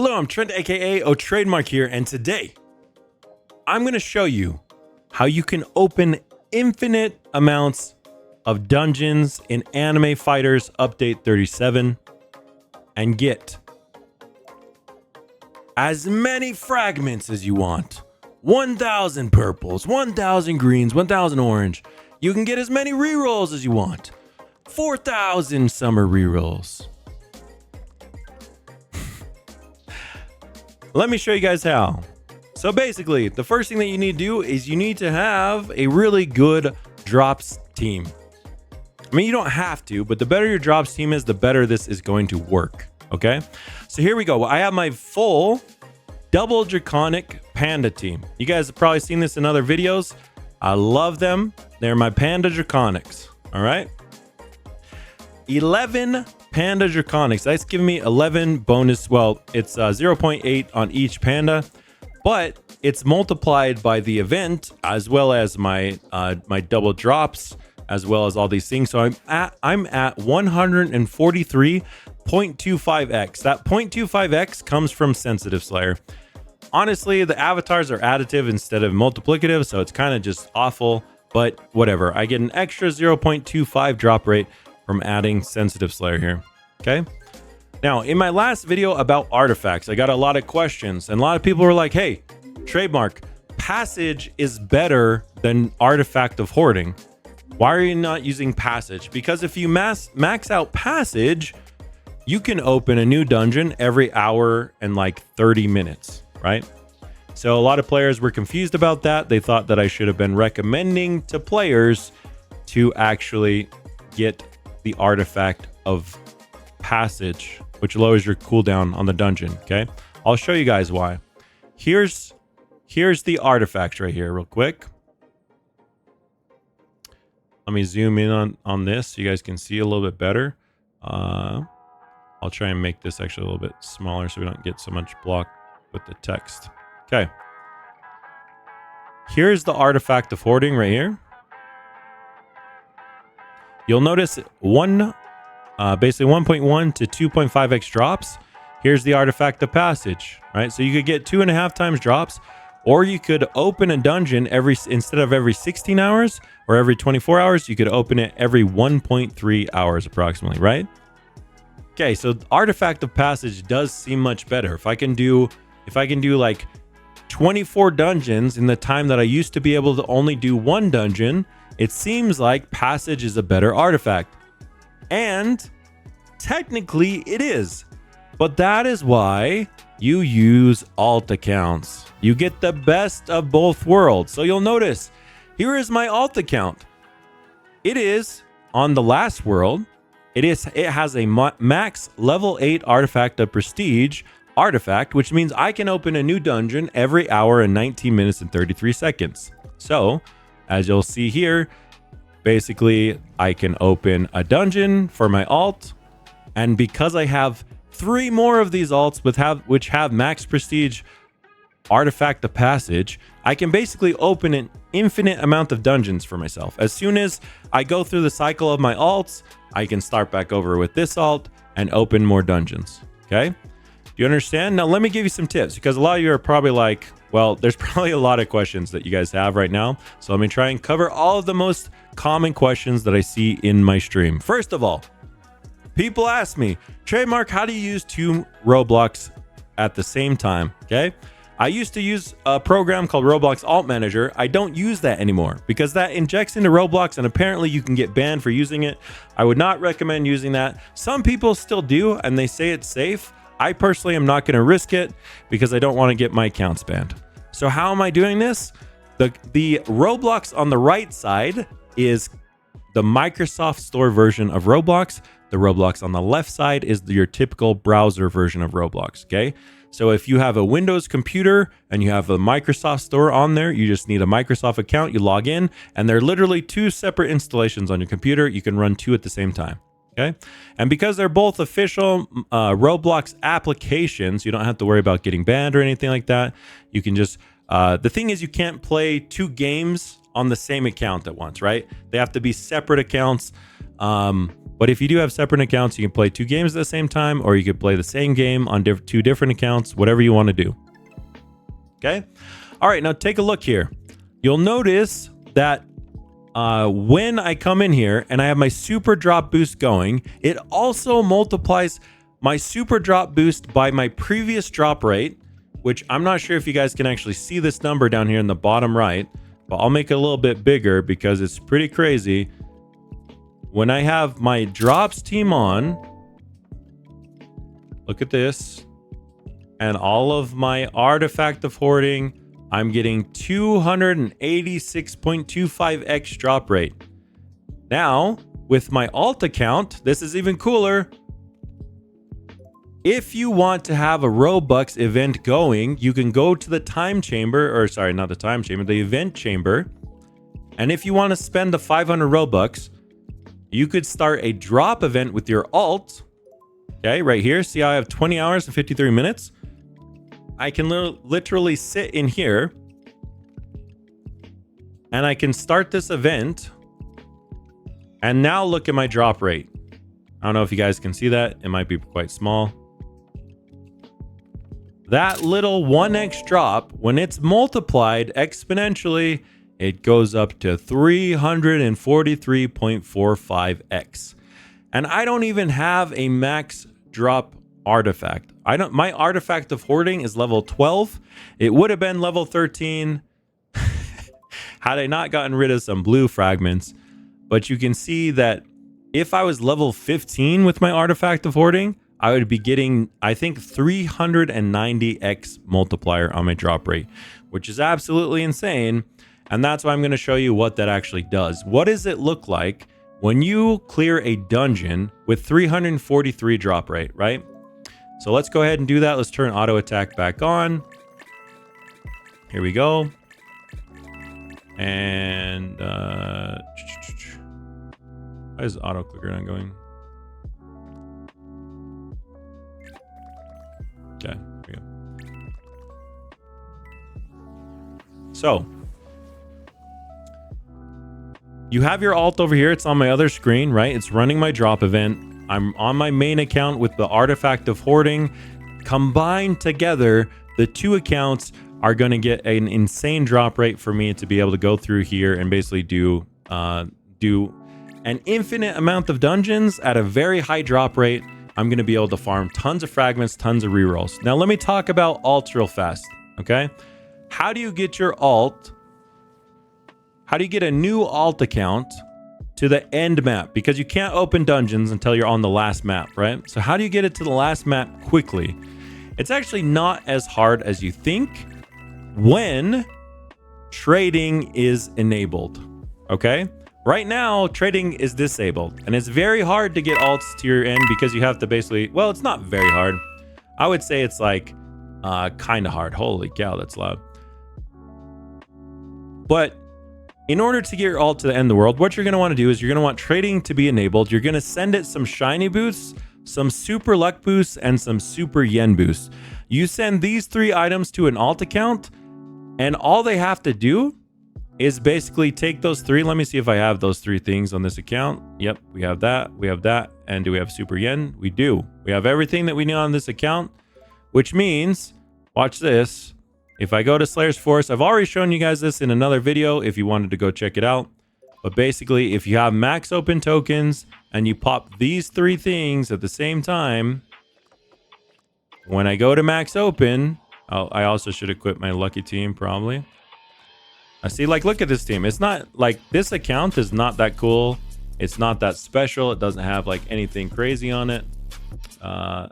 Hello, I'm Trent, aka Trademark here, and today I'm going to show you how you can open infinite amounts of dungeons in Anime Fighters Update 37 and get as many fragments as you want. 1,000 purples, 1,000 greens, 1,000 orange. You can get as many rerolls as you want. 4,000 summer rerolls. Let me show you guys how. So basically, the first thing that you need to do is you need to have a really good drops team. I mean, you don't have to, but the better your drops team is, the better this is going to work. Okay, so here we go. I have my full double draconic panda team. You guys have probably seen this in other videos. I love them. They're my panda draconics. All right, 11 panda draconics. That's giving me 11 bonus. Well, it's 0.8 on each panda, but it's multiplied by the event as well as my my double drops, as well as all these things. So I'm at 143.25x. That 0.25x comes from Sensitive Slayer. Honestly, the avatars are additive instead of multiplicative, so it's kind of just awful, but whatever. I get an extra 0.25 drop rate from adding Sensitive Slayer here. Okay. Now, in my last video about artifacts, I got a lot of questions, and a lot of people were like, hey, Trademark, Passage is better than Artifact of Hoarding. Why are you not using Passage? Because if you max out Passage, you can open a new dungeon every hour and like 30 minutes, right? So a lot of players were confused about that. They thought that I should have been recommending to players to actually get the Artifact of Passage, which lowers your cooldown on the dungeon. Okay, I'll show you guys why. Here's the artifacts right here real quick. Let me zoom in on this so you guys can see a little bit better. I'll try and make this actually a little bit smaller so we don't get so much block with the text. Okay, here's the Artifact of Hoarding right here. You'll notice basically 1.1 to 2.5x drops. Here's the Artifact of Passage, right? So you could get 2.5 times drops, or you could open a dungeon instead of every 16 hours or every 24 hours, you could open it every 1.3 hours approximately, right? Okay, so Artifact of Passage does seem much better. If I can do like 24 dungeons in the time that I used to be able to only do one dungeon, it seems like Passage is a better artifact. And technically it is, but that is why you use alt accounts. You get the best of both worlds. So you'll notice here is my alt account. It is on the last world. It has a max level 8 artifact of prestige artifact, which means I can open a new dungeon every hour and 19 minutes and 33 seconds. So as you'll see here, basically I can open a dungeon for my alt, and because I have 3 more of these alts which have max prestige Artifact of Passage, I can basically open an infinite amount of dungeons for myself. As soon as I go through the cycle of my alts, I can start back over with this alt and open more dungeons. Okay, do you understand? Now let me give you some tips, because a lot of you are probably like, well, there's probably a lot of questions that you guys have right now. So let me try and cover all of the most common questions that I see in my stream. First of all, people ask me, Trademark, how do you use 2 Roblox at the same time? Okay, I used to use a program called Roblox Alt Manager. I don't use that anymore because that injects into Roblox and apparently you can get banned for using it. I would not recommend using that. Some people still do and they say it's safe. I personally am not going to risk it because I don't want to get my accounts banned. So how am I doing this? The Roblox on the right side is the Microsoft Store version of Roblox. The Roblox on the left side is your typical browser version of Roblox, okay? So if you have a Windows computer and you have a Microsoft Store on there, you just need a Microsoft account, you log in, and they're literally 2 separate installations on your computer. You can run 2 at the same time, okay? And because they're both official Roblox applications, you don't have to worry about getting banned or anything like that. You can just, the thing is you can't play 2 games on the same account at once, right? They have to be separate accounts. But if you do have separate accounts, you can play 2 games at the same time, or you could play the same game on 2 different accounts, whatever you want to do. Okay. All right. Now take a look here. You'll notice that when I come in here and I have my super drop boost going, it also multiplies my super drop boost by my previous drop rate, which I'm not sure if you guys can actually see this number down here in the bottom right, but I'll make it a little bit bigger because it's pretty crazy. When I have my drops team on, look at this, and all of my artifact of hoarding, I'm getting 286.25x drop rate. Now, with my alt account, this is even cooler. If you want to have a Robux event going, you can go to the time chamber, or sorry, not the time chamber, the event chamber. And if you want to spend the 500 Robux, you could start a drop event with your alt. Okay, right here. See how I have 20 hours and 53 minutes? I can literally sit in here and I can start this event. And now look at my drop rate. I don't know if you guys can see that. It might be quite small. That little 1x drop, when it's multiplied exponentially, it goes up to 343.45x. And I don't even have a max drop artifact. My artifact of hoarding is level 12. It would have been level 13 had I not gotten rid of some blue fragments. But you can see that if I was level 15 with my artifact of hoarding, I would be getting, I think, 390x multiplier on my drop rate, which is absolutely insane. And that's why I'm going to show you what that actually does. What does it look like when you clear a dungeon with 343 drop rate, right? So let's go ahead and do that. Let's turn auto attack back on. Here we go. And why is auto clicker not going? Okay, here we go. So you have your alt over here. It's on my other screen, right? It's running my drop event. I'm on my main account with the artifact of hoarding. Combined together, the 2 accounts are going to get an insane drop rate for me to be able to go through here and basically do an infinite amount of dungeons at a very high drop rate. I'm going to be able to farm tons of fragments, tons of rerolls. Now, let me talk about alts real fast, okay? How do you get your alt? How do you get a new alt account to the end map? Because you can't open dungeons until you're on the last map, right? So how do you get it to the last map quickly? It's actually not as hard as you think when trading is enabled, okay? Right now, trading is disabled, and it's very hard to get alts to your end because you have to basically, well, it's not very hard. I would say it's like kind of hard. Holy cow, that's loud. But in order to get your alt to the end of the world, what you're going to want to do is you're going to want trading to be enabled. You're going to send it some shiny boosts, some super luck boosts, and some super yen boosts. You send these 3 items to an alt account, and all they have to do is basically take those 3. Let me see if I have those 3 things on this account. Yep, we have that. We have that. And do we have super yen? We do. We have everything that we need on this account, which means, watch this. If I go to Slayer's Force, I've already shown you guys this in another video if you wanted to go check it out. But basically, if you have max open tokens and you pop these 3 things at the same time, when I go to max open, I also should equip my lucky team probably. I see, like, look at this team. It's not like this account is not that cool. It's not that special. It doesn't have like anything crazy on it. But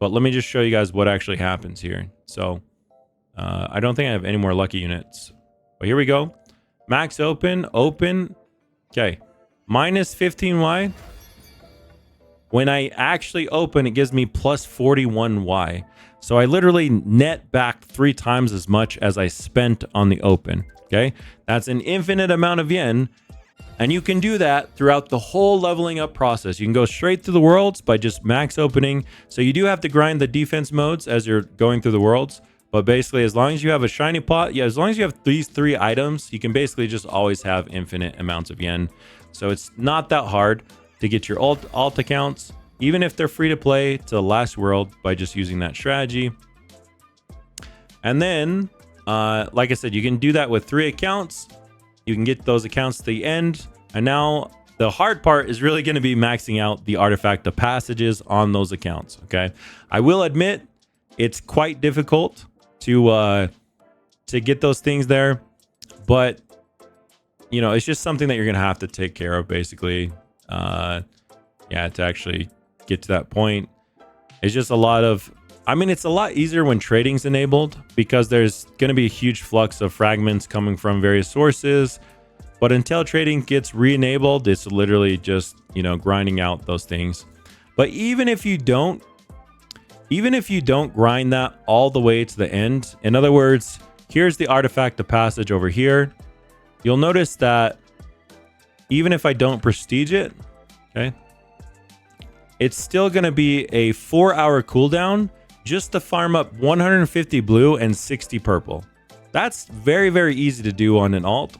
let me just show you guys what actually happens here. So I don't think I have any more lucky units. But here we go. Max open. Okay. Minus 15Y. When I actually open, it gives me plus 41Y. So I literally net back 3 times as much as I spent on the open. Okay. That's an infinite amount of yen. And you can do that throughout the whole leveling up process. You can go straight through the worlds by just max opening. So you do have to grind the defense modes as you're going through the worlds. But basically, as long as you have a shiny pot, as long as you have these 3 items, you can basically just always have infinite amounts of yen. So it's not that hard to get your alt accounts, even if they're free to play, to the last world by just using that strategy. And then, like I said, you can do that with 3 accounts. You can get those accounts to the end. And now the hard part is really going to be maxing out the artifact of passages on those accounts. Okay. I will admit it's quite difficult to get those things there, but you know, it's just something that you're going to have to take care of basically. Yeah, to actually get to that point. It's just a lot of, I mean, it's a lot easier when trading's enabled because there's going to be a huge flux of fragments coming from various sources. But until trading gets re-enabled, it's literally just, you know, grinding out those things. But even if you don't grind that all the way to the end, in other words, here's the artifact of passage over here. You'll notice that even if I don't prestige it, okay, it's still going to be a 4-hour cooldown just to farm up 150 blue and 60 purple. That's very, very easy to do on an alt.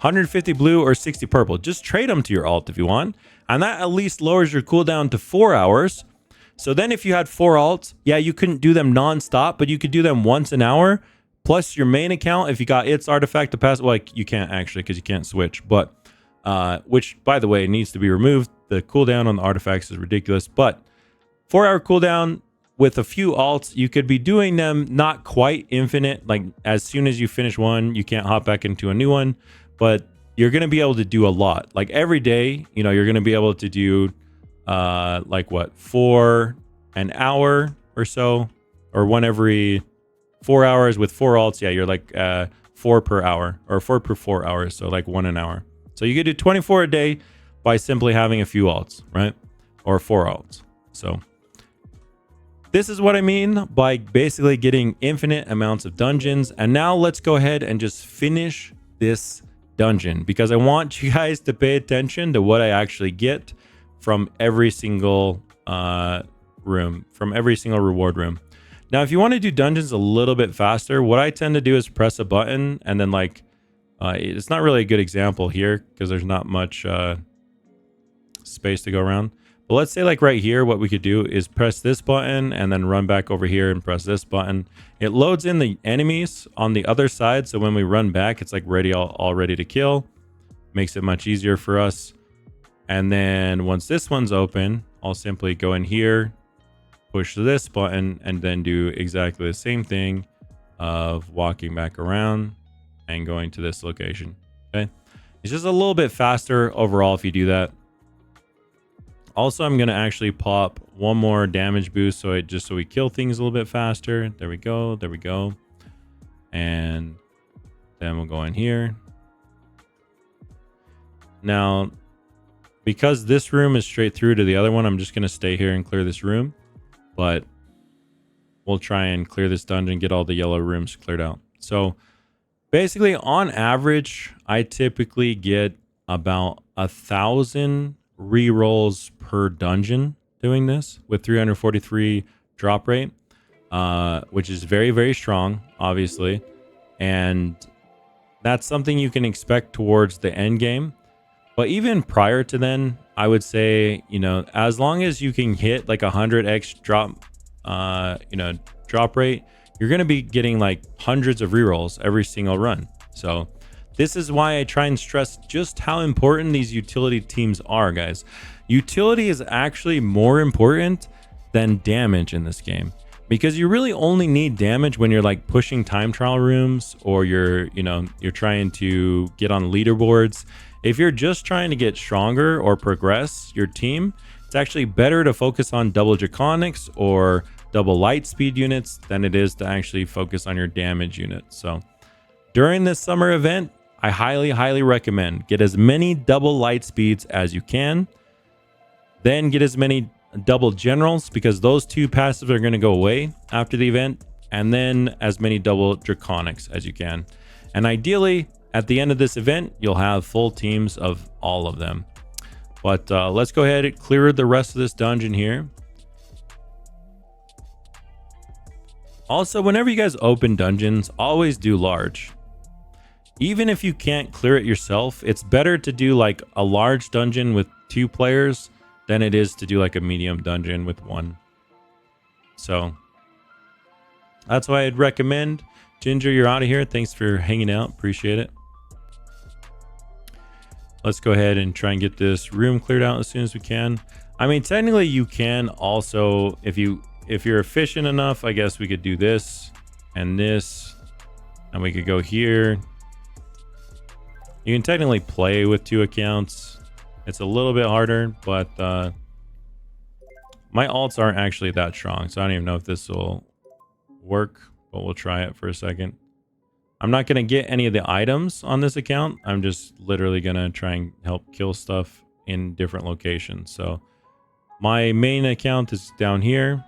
150 blue or 60 purple. Just trade them to your alt if you want. And that at least lowers your cooldown to 4 hours. So then if you had 4 alts, yeah, you couldn't do them non-stop, but you could do them once an hour. Plus your main account, if you got its artifact to pass, well, like you can't actually because you can't switch. But which, by the way, needs to be removed. The cooldown on the artifacts is ridiculous. But 4-hour cooldown with a few alts, you could be doing them not quite infinite. Like as soon as you finish one, you can't hop back into a new one. But you're going to be able to do a lot. Like every day, you know, you're going to be able to do like what, 4 an hour or so, or 1 every 4 hours with 4 alts. Yeah, you're like 4 per hour or 4 per 4 hours. So like 1 an hour. So you could do 24 a day by simply having a few alts, right? Or 4 alts. So this is what I mean by basically getting infinite amounts of dungeons. And now let's go ahead and just finish this dungeon because I want you guys to pay attention to what I actually get from every single room, from every single reward room. Now, if you want to do dungeons a little bit faster, what I tend to do is press a button and then like, it's not really a good example here because there's not much space to go around. But let's say like right here, what we could do is press this button and then run back over here and press this button. It loads in the enemies on the other side. So when we run back, it's like ready, all ready to kill. Makes it much easier for us. And then once this one's open, I'll simply go in here, push this button, and then do exactly the same thing of walking back around and going to this location. Okay. It's just a little bit faster overall if you do that. Also, I'm going to actually pop one more damage boost so we kill things a little bit faster. There we go. There we go. And then we'll go in here. Now, because this room is straight through to the other one, I'm just going to stay here and clear this room. But we'll try and clear this dungeon, get all the yellow rooms cleared out. So basically, on average, I typically get about 1,000 rerolls per dungeon doing this with 343 drop rate, which is very, very strong, obviously. And that's something you can expect towards the end game. But even prior to then, I would say, you know, as long as you can hit like 100x drop, drop rate, you're going to be getting like hundreds of rerolls every single run. So this is why I try and stress just how important these utility teams are, guys. Utility is actually more important than damage in this game because you really only need damage when you're like pushing time trial rooms or you're trying to get on leaderboards. If you're just trying to get stronger or progress your team, it's actually better to focus on double draconics or double light speed units than it is to actually focus on your damage units. So during this summer event, I highly, highly recommend get as many double light speeds as you can. Then get as many double generals because those 2 passives are going to go away after the event. And then as many double draconics as you can. And ideally, at the end of this event, you'll have full teams of all of them. But let's go ahead and clear the rest of this dungeon here. Also, whenever you guys open dungeons, always do large. even if you can't clear it yourself, it's better to do like a large dungeon with 2 players than it is to do like a medium dungeon with 1. So that's why I'd recommend. Ginger, you're out of here. Thanks for hanging out. Appreciate it. Let's go ahead and try and get this room cleared out as soon as we can. I mean, technically you can also, if you're efficient enough, I guess we could do this and this, and we could go here. You can technically play with 2 accounts. It's a little bit harder, but my alts aren't actually that strong, so I don't even know if this will work, but we'll try it for a second. I'm not going to get any of the items on this account. I'm just literally going to try and help kill stuff in different locations. So my main account is down here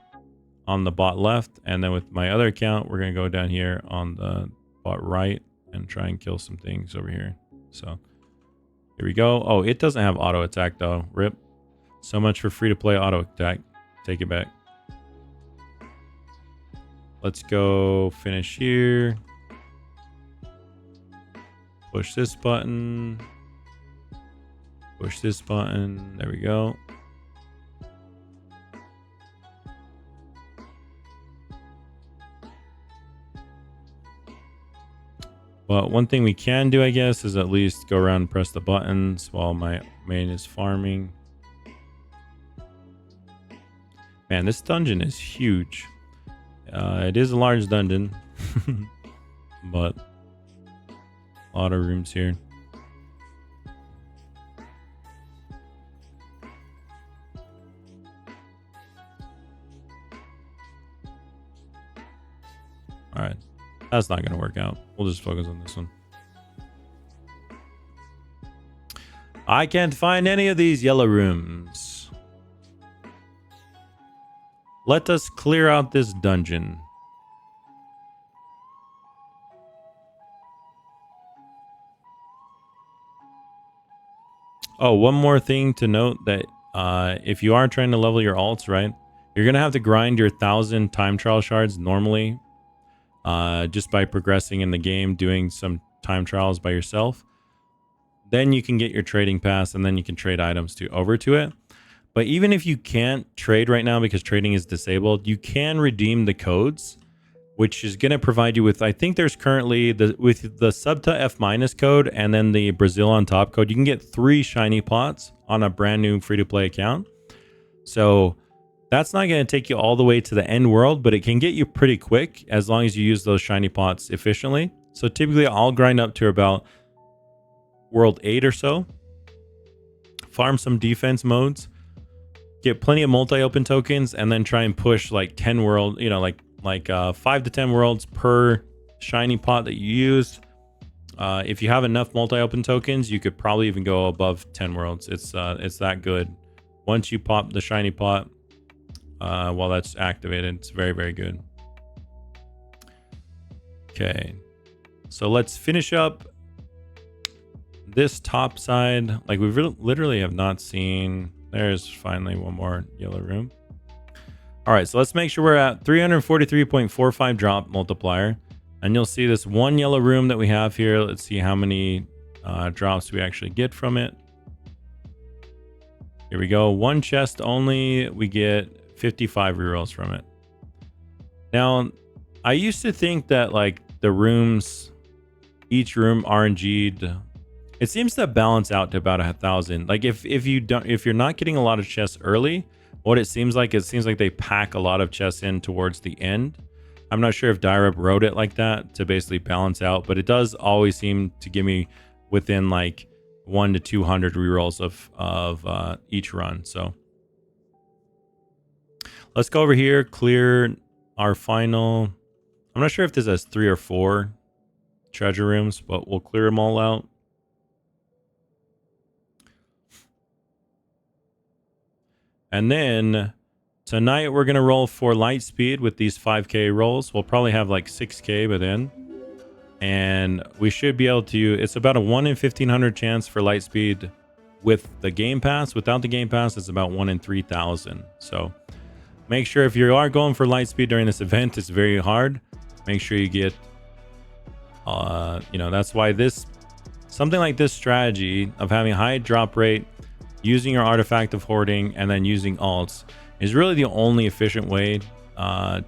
on the bot left, and then with my other account, we're going to go down here on the bot right and try and kill some things over here. So here we go. Oh, it doesn't have auto attack though. Rip. So much for free to play auto attack. Take it back. Let's go finish here. Push this button. Push this button. There we go. But one thing we can do, I guess, is at least go around and press the buttons while my main is farming. Man, this dungeon is huge. It is a large dungeon, but a lot of rooms here. All right. That's not going to work out. We'll just focus on this one. I can't find any of these yellow rooms. Let us clear out this dungeon. Oh, one more thing to note that if you are trying to level your alts, right, you're going to have to grind your 1,000 time trial shards normally. Just by progressing in the game, doing some time trials by yourself. Then you can get your trading pass, and then you can trade items over to it. But even if you can't trade right now because trading is disabled, you can redeem the codes, which is going to provide you with, I think there's currently, with the Subta F- code and then the Brazil on top code, you can get 3 shiny pots on a brand new free-to-play account. So that's not going to take you all the way to the end world, but it can get you pretty quick as long as you use those shiny pots efficiently. So typically I'll grind up to about world 8 or so, farm some defense modes, get plenty of multi-open tokens, and then try and push like 10 world, you know, like 5 to 10 worlds per shiny pot that you used. If you have enough multi-open tokens, you could probably even go above 10 worlds. It's that good. Once you pop the shiny pot, while that's activated, it's very, very good. Okay, so let's finish up this top side. Like, we literally have not seen. There's finally one more yellow room. All right, so let's make sure we're at 343.45 drop multiplier, and you'll see this one yellow room that we have here. Let's see how many drops we actually get from it. Here we go. One chest only. We get 55 rerolls from it. Now, I used to think that like the rooms, each room RNG'd, it seems to balance out to about 1,000. Like if you're not getting a lot of chests early, what it seems like they pack a lot of chests in towards the end. I'm not sure if Daireb wrote it like that to basically balance out, but it does always seem to give me within like 1 to 200 rerolls of each run. So let's go over here, clear our final. I'm not sure if this has 3 or 4 treasure rooms, but we'll clear them all out. And then tonight we're going to roll for light speed with these 5k rolls. We'll probably have like 6k by then. And we should be able to, it's about a 1 in 1,500 chance for light speed with the game pass. Without the game pass, it's about 1 in 3,000. So make sure if you are going for light speed during this event, it's very hard. Make sure you get You know, that's why something like this strategy of having high drop rate, using your artifact of hoarding, and then using alts is really the only efficient way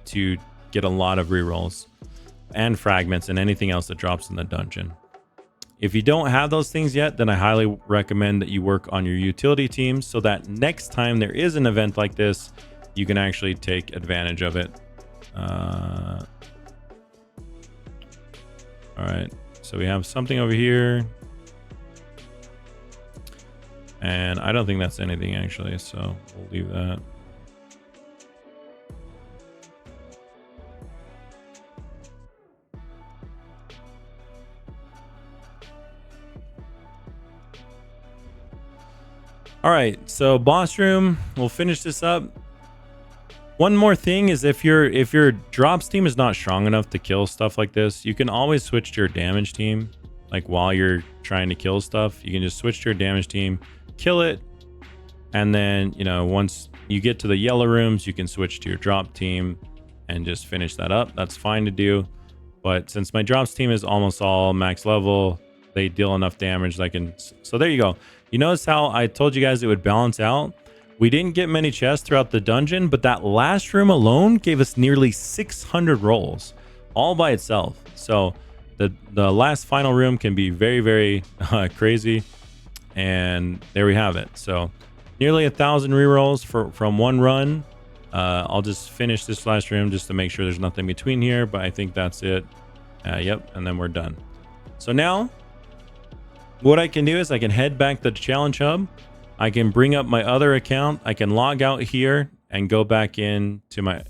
to get a lot of rerolls and fragments and anything else that drops in the dungeon. If you don't have those things yet, then I highly recommend that you work on your utility teams so that next time there is an event like this, you can actually take advantage of it. All right, so we have something over here. And I don't think that's anything actually, so we'll leave that. All right, so boss room, we'll finish this up. One more thing is if your drops team is not strong enough to kill stuff like this, you can always switch to your damage team. Like while you're trying to kill stuff, you can just switch to your damage team, kill it, and then, you know, once you get to the yellow rooms, you can switch to your drop team and just finish that up. That's fine to do. But since my drops team is almost all max level, they deal enough damage that I can. So there you go. You notice how I told you guys it would balance out? We didn't get many chests throughout the dungeon, but that last room alone gave us nearly 600 rolls all by itself. So the last final room can be very, very crazy. And there we have it. So nearly 1,000 rerolls from one run. I'll just finish this last room just to make sure there's nothing between here, but I think that's it. Yep, and then we're done. So now what I can do is I can head back to the challenge hub. I can bring up my other account. I can log out here and go back in to my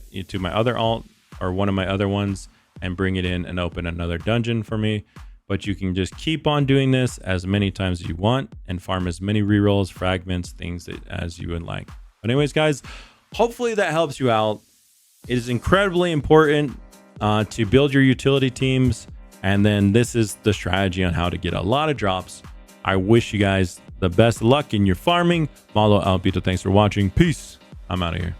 other alt or one of my other ones and bring it in and open another dungeon for me. But you can just keep on doing this as many times as you want and farm as many rerolls, fragments, things as you would like. But anyways, guys, hopefully that helps you out. It is incredibly important to build your utility teams. And then this is the strategy on how to get a lot of drops. I wish you guys the best luck in your farming. Malo Alpito, thanks for watching. Peace. I'm out of here.